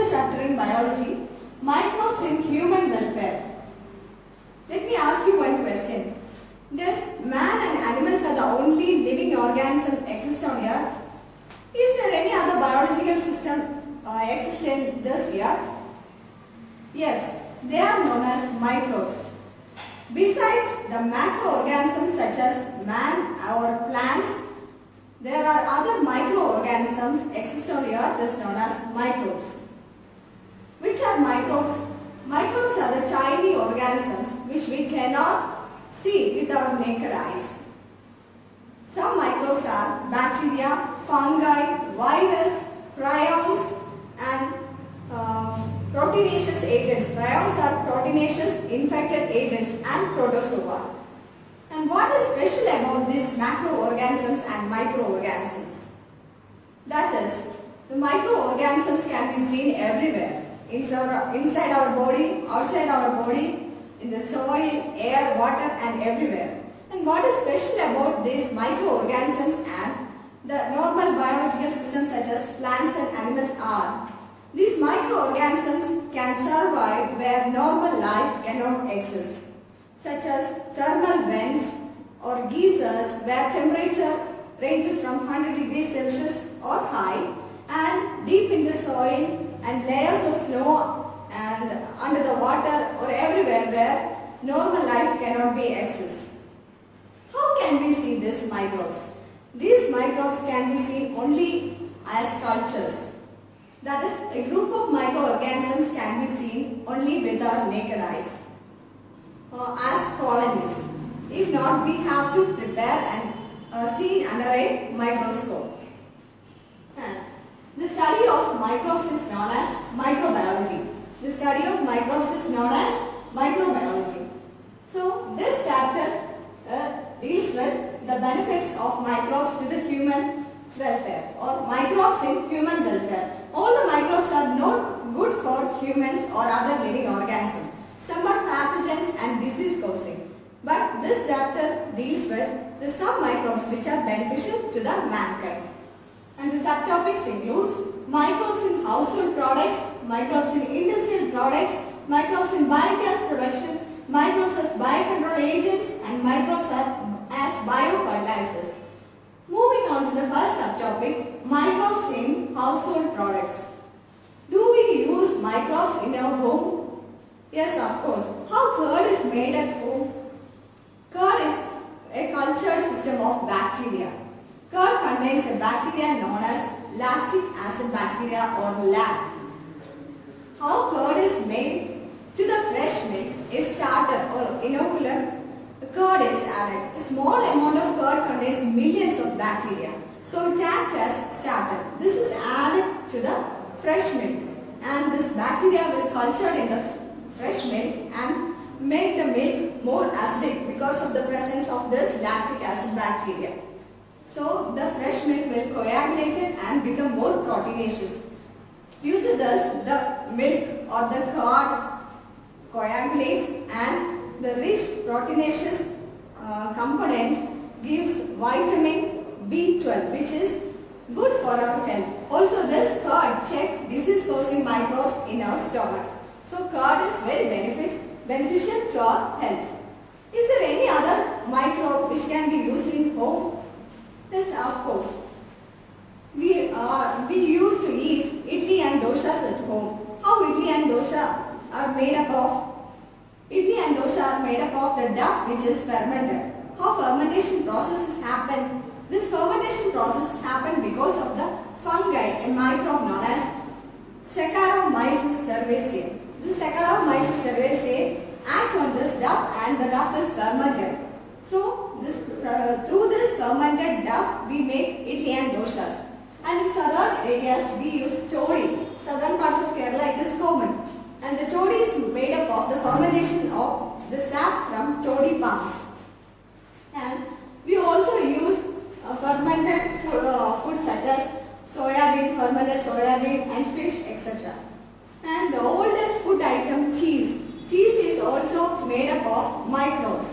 another chapter in biology, microbes in human welfare. Let me ask you one question. Does man and animals are the only living organism exist on Earth? Is there any other biological system exist in this Earth? Yes, they are known as microbes. Besides the macroorganisms such as man or plants, there are other microorganisms exist on Earth that is known as microbes. Which are microbes? Microbes are the tiny organisms which we cannot see with our naked eyes. Some microbes are bacteria, fungi, virus, prions and proteinaceous agents. Prions are proteinaceous infected agents and protozoa. And what is special about these macroorganisms and microorganisms? That is, the microorganisms can be seen everywhere. Inside our body, outside our body, in the soil, air, water and everywhere. And what is special about these microorganisms and the normal biological systems such as plants and animals are, these microorganisms can survive where normal life cannot exist, such as thermal vents or geysers where temperature ranges from 100 degrees Celsius or high, and deep in the soil and layers of snow and under the water or everywhere where normal life cannot be exist. How can we see these microbes? These microbes can be seen only as cultures. That is, a group of microorganisms can be seen only with our naked eyes as colonies. If not, we have to prepare and see under a microscope. The study of microbes is known as microbiology. The study of microbes is known as microbiology. So, this chapter deals with the benefits of microbes to the human welfare or microbes in human welfare. All the microbes are not good for humans or other living organisms. Some are pathogens and disease causing. But this chapter deals with some microbes which are beneficial to the mankind. And the subtopics includes microbes in household products, microbes in industrial products, microbes in biogas production, microbes as biocontrol agents and microbes as biofertilizers. Moving on to the first subtopic, microbes in household products. Do we use microbes in our home? Yes, of course. How curd is made at home? Curd is a cultured system of bacteria. Curd contains a bacteria known as lactic acid bacteria or LAB. How curd is made? To the fresh milk, a starter or inoculum, the curd is added. A small amount of curd contains millions of bacteria. So it acts as starter. This is added to the fresh milk and this bacteria will culture in the fresh milk and make the milk more acidic because of the presence of this lactic acid bacteria. So the fresh milk will coagulate it and become more proteinaceous. Due to this, the milk or the curd coagulates and the rich proteinaceous component gives vitamin B12 which is good for our health. Also this curd check disease causing microbes in our stomach. So curd is very beneficial to our health. Is there any other microbe which can be used in home? Yes, of course. We used to eat idli and doshas at home. How idli and dosha are made up of? Idli and dosha are made up of the duff which is fermented. How fermentation processes happen? This fermentation process happen because of the fungi, a microbe known as Saccharomyces cerevisiae. This Saccharomyces cerevisiae act on this duff and the duff is fermented. So, through this fermented duff, we make idli and doshas. And in southern areas, we use toddy. Southern parts of Kerala, it is common. And the toddy is made up of the fermentation of the sap from toddy palms. And we also use fermented food such as soya fermented soya bean and fish, etc. And the oldest food item, cheese. Cheese is also made up of microbes.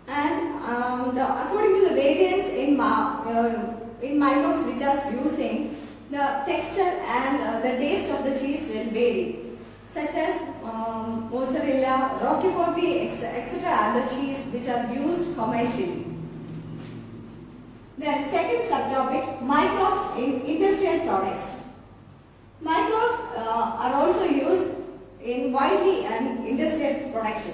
And according to the variants in microbes which are using, the texture and the taste of the cheese will vary, such as mozzarella, roquefort, etc. are the cheese which are used commercially. Then second subtopic, microbes in industrial products. Microbes are also used in widely and industrial production.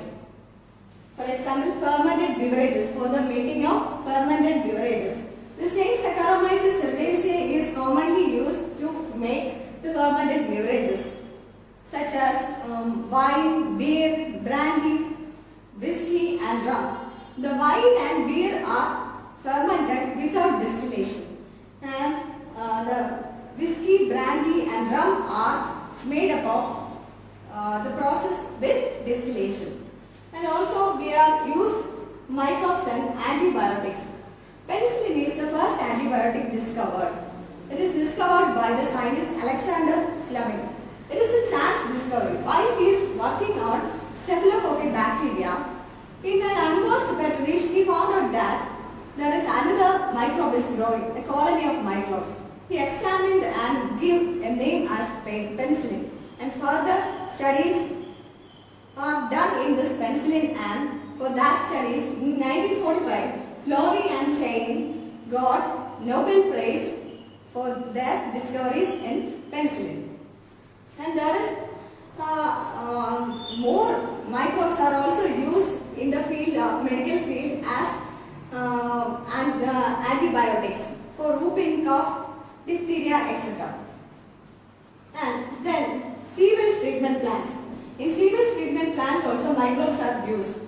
For example, fermented beverages, for the making of fermented beverages. The same Saccharomyces cerevisiae is commonly used to make the fermented beverages, such as wine, beer, brandy, whiskey and rum. The wine and beer are fermented without distillation, and the whiskey, brandy and rum are made up of the process with distillation. And also we are used microbes and antibiotics. Penicillin is the first antibiotic discovered. It is discovered by the scientist Alexander Fleming. It is a chance discovery. While he is working on Staphylococcus bacteria, in an unwashed petri dish he found out that there is another microbe is growing, a colony of microbes. He examined and gave a name as penicillin, and further studies are done in this penicillin, and for that studies in 1945 Florey and Chain got Nobel Prize for their discoveries in penicillin. And there is more microbes are also used in the field of medical field as antibiotics for whooping cough, diphtheria, etc. And then sewage treatment plants. In sewage treatment plants also microbes are used.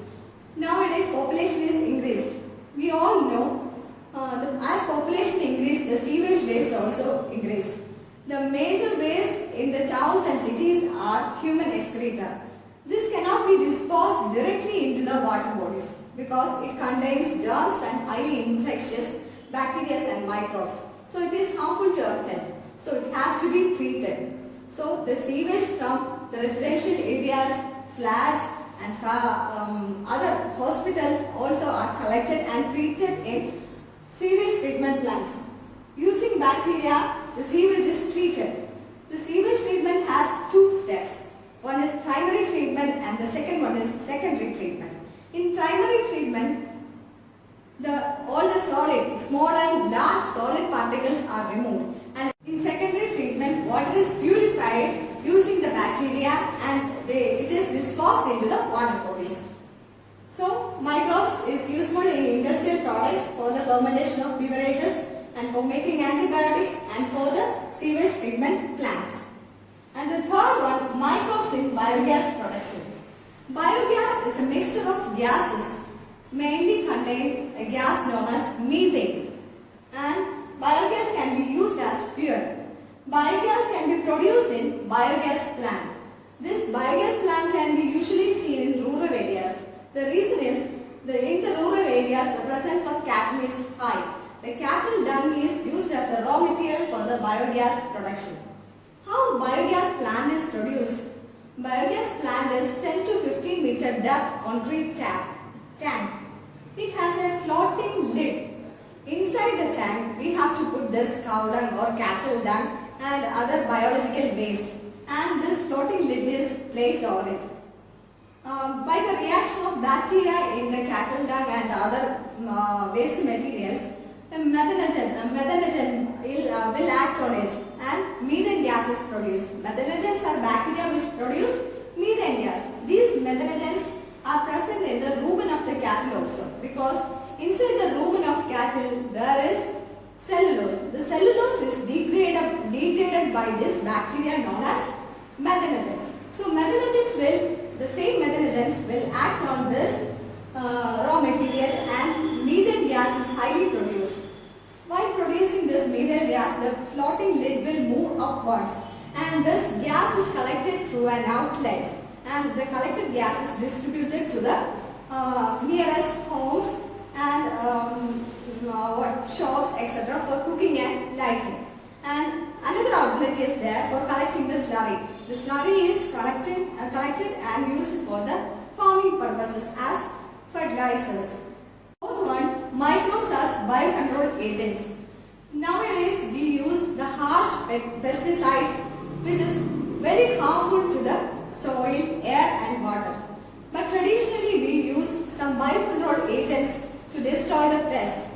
Nowadays population is increased. We all know as population increased, the sewage waste also increased. The major waste in the towns and cities are human excreta. This cannot be disposed directly into the water bodies because it contains germs and highly infectious bacteria and microbes. So it is harmful to our health. So it has to be treated. So the sewage from the residential areas, flats and other hospitals also are collected and treated in sewage treatment plants. Using bacteria, the sewage is treated. The sewage treatment has two steps. One is primary treatment and the second one is secondary treatment. In primary treatment, all the solid, small and large solid particles are removed. And in secondary treatment, water is purified using the bacteria and it is disposed into the water bodies. So, microbes is useful in industrial products for the fermentation of beverages and for making antibiotics and for the sewage treatment plants. And the third one, microbes in biogas production. Biogas is a mixture of gases, mainly contain a gas known as methane, and biogas can be used as fuel. Biogas can be produced in biogas plant. This biogas plant can be usually seen in rural areas. The reason is in the rural areas the presence of cattle is high. The cattle dung is used as the raw material for the biogas production. How biogas plant is produced? Biogas plant is 10 to 15 meter depth concrete tank. It has a floating lid. Inside the tank, we have to put this cow dung or cattle dung and other biological waste, and this floating lid is placed on it. By the reaction of bacteria in the cattle dung and other waste materials, a methanogen will act on it and methane gas is produced. Methanogens are bacteria which produce methane gas. These methanogens are present in the rumen of the cattle also, because inside the rumen of cattle there is cellulose. The cellulose is degraded by this bacteria known as methanogens. So the same methanogens will act on this raw material and methane gas is highly produced. While producing this methane gas, the floating lid will move upwards and this gas is collected through an outlet, and the collected gas is distributed to the nearest homes and shops, etc. for cooking and lighting. And another outlet is there for collecting the slurry. The slurry is collected and used for the farming purposes as fertilizers. Fourth one, microbes as biocontrol agents. Nowadays, we use the harsh pesticides, which is very harmful to the soil, air and water. But traditionally, we use some biocontrol agents to destroy the pest.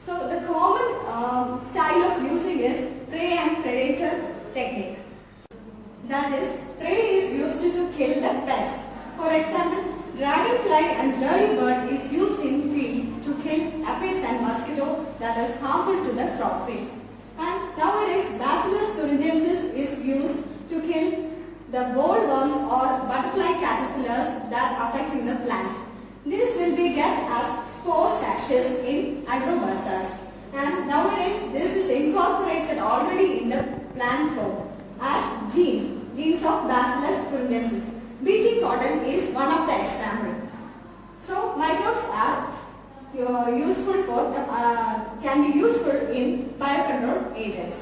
So the common style of using is prey and predator technique. That is, prey is used to kill the pest. For example, dragonfly and ladybird is used in field to kill aphids and mosquito that is harmful to the crop fields. And nowadays, Bacillus thuringiensis is used to kill the bollworms or butterfly caterpillars that are affecting the plants. This will be get as spore sashes in agrobazars. And nowadays, this is incorporated already in the plant crop as genes of Bacillus thuringiensis. BT cotton is one of the example. So microbes are useful for can be useful in biocontrol agents.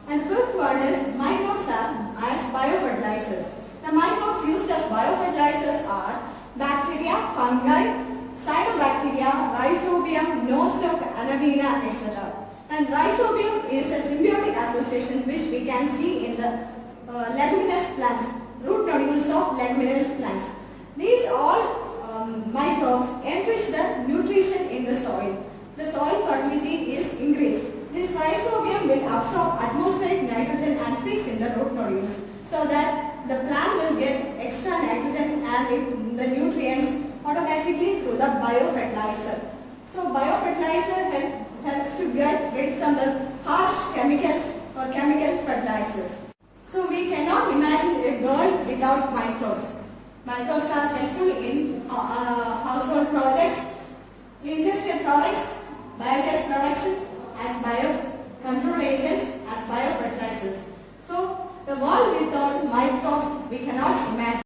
And fifth one is microbes are as biofertilizers. The microbes used as biofertilizers are bacteria, fungi, cyanobacteria, rhizobium, nostoc, anabina, etc. And rhizobium is a symbiotic association which we can see in the leguminous plants, root nodules of leguminous plants. These all microbes enrich the nutrition in the soil. The soil fertility is increased. This rhizobium will absorb atmospheric nitrogen and fix in the root nodules so that the plant will get extra nitrogen and the nutrients automatically through the biofertilizer. So biofertilizer helps to get rid from the harsh chemicals or chemical fertilizers. So we cannot imagine a world without microbes. Microbes are helpful in household projects, industrial products, biogas production, as biocontrol agents, as biofertilizers. So the world without microbes we cannot imagine.